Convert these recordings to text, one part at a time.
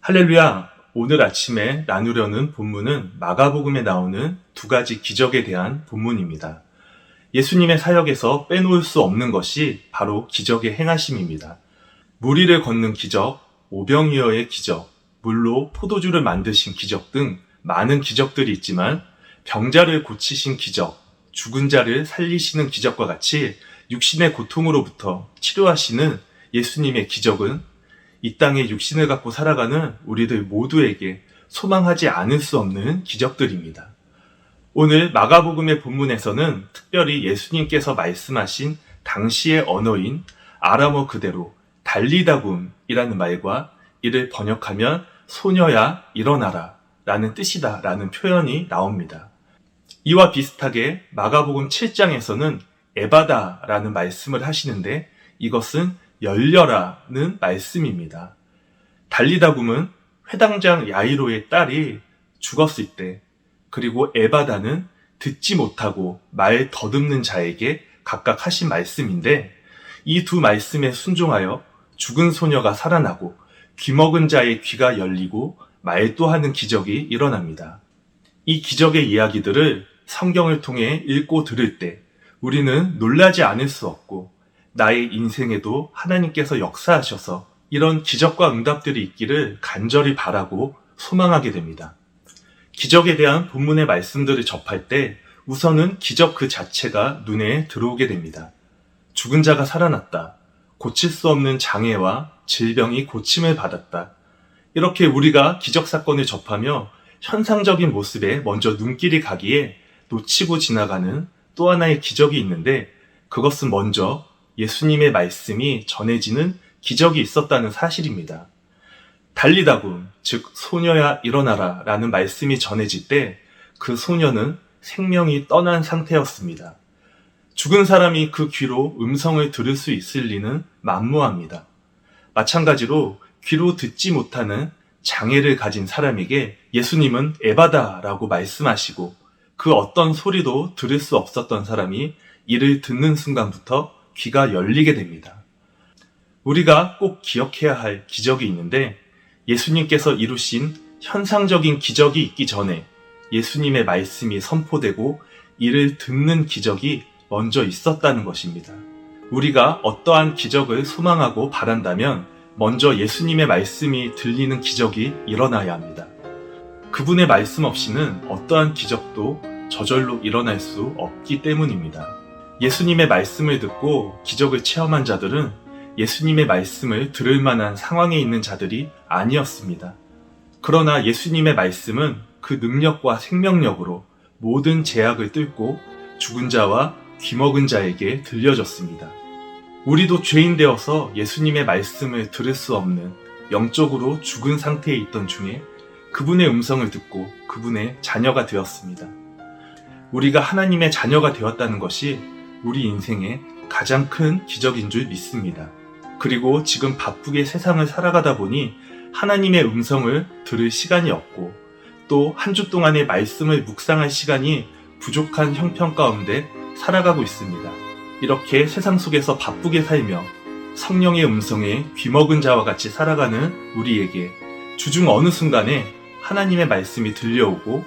할렐루야! 오늘 아침에 나누려는 본문은 마가복음에 나오는 두 가지 기적에 대한 본문입니다. 예수님의 사역에서 빼놓을 수 없는 것이 바로 기적의 행하심입니다. 물 위를 걷는 기적, 오병이어의 기적, 물로 포도주를 만드신 기적 등 많은 기적들이 있지만 병자를 고치신 기적, 죽은 자를 살리시는 기적과 같이 육신의 고통으로부터 치료하시는 예수님의 기적은 이 땅에 육신을 갖고 살아가는 우리들 모두에게 소망하지 않을 수 없는 기적들입니다. 오늘 마가복음의 본문에서는 특별히 예수님께서 말씀하신 당시의 언어인 아람어 그대로 달리다굼이라는 말과 이를 번역하면 소녀야 일어나라 라는 뜻이다 라는 표현이 나옵니다. 이와 비슷하게 마가복음 7장에서는 에바다 라는 말씀을 하시는데 이것은 열려라는 말씀입니다. 달리다굼은 회당장 야이로의 딸이 죽었을 때, 그리고 에바다는 듣지 못하고 말 더듬는 자에게 각각 하신 말씀인데 이 두 말씀에 순종하여 죽은 소녀가 살아나고 귀먹은 자의 귀가 열리고 말도 하는 기적이 일어납니다. 이 기적의 이야기들을 성경을 통해 읽고 들을 때 우리는 놀라지 않을 수 없고 나의 인생에도 하나님께서 역사하셔서 이런 기적과 응답들이 있기를 간절히 바라고 소망하게 됩니다. 기적에 대한 본문의 말씀들을 접할 때 우선은 기적 그 자체가 눈에 들어오게 됩니다. 죽은 자가 살아났다. 고칠 수 없는 장애와 질병이 고침을 받았다. 이렇게 우리가 기적 사건을 접하며 현상적인 모습에 먼저 눈길이 가기에 놓치고 지나가는 또 하나의 기적이 있는데 그것은 먼저 예수님의 말씀이 전해지는 기적이 있었다는 사실입니다. 달리다굼, 즉 소녀야 일어나라 라는 말씀이 전해질 때 그 소녀는 생명이 떠난 상태였습니다. 죽은 사람이 그 귀로 음성을 들을 수 있을 리는 만무합니다. 마찬가지로 귀로 듣지 못하는 장애를 가진 사람에게 예수님은 에바다라고 말씀하시고 그 어떤 소리도 들을 수 없었던 사람이 이를 듣는 순간부터 귀가 열리게 됩니다. 우리가 꼭 기억해야 할 기적이 있는데 예수님께서 이루신 현상적인 기적이 있기 전에 예수님의 말씀이 선포되고 이를 듣는 기적이 먼저 있었다는 것입니다. 우리가 어떠한 기적을 소망하고 바란다면 먼저 예수님의 말씀이 들리는 기적이 일어나야 합니다. 그분의 말씀 없이는 어떠한 기적도 저절로 일어날 수 없기 때문입니다. 예수님의 말씀을 듣고 기적을 체험한 자들은 예수님의 말씀을 들을 만한 상황에 있는 자들이 아니었습니다. 그러나 예수님의 말씀은 그 능력과 생명력으로 모든 제약을 뚫고 죽은 자와 귀먹은 자에게 들려졌습니다. 우리도 죄인 되어서 예수님의 말씀을 들을 수 없는 영적으로 죽은 상태에 있던 중에 그분의 음성을 듣고 그분의 자녀가 되었습니다. 우리가 하나님의 자녀가 되었다는 것이 우리 인생의 가장 큰 기적인 줄 믿습니다. 그리고 지금 바쁘게 세상을 살아가다 보니 하나님의 음성을 들을 시간이 없고 또 한 주 동안의 말씀을 묵상할 시간이 부족한 형편 가운데 살아가고 있습니다. 이렇게 세상 속에서 바쁘게 살며 성령의 음성에 귀먹은 자와 같이 살아가는 우리에게 주중 어느 순간에 하나님의 말씀이 들려오고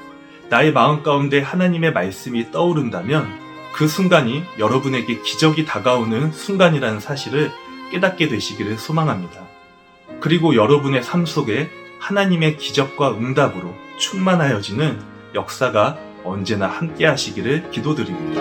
나의 마음 가운데 하나님의 말씀이 떠오른다면 그 순간이 여러분에게 기적이 다가오는 순간이라는 사실을 깨닫게 되시기를 소망합니다. 그리고 여러분의 삶 속에 하나님의 기적과 응답으로 충만하여지는 역사가 언제나 함께 하시기를 기도드립니다.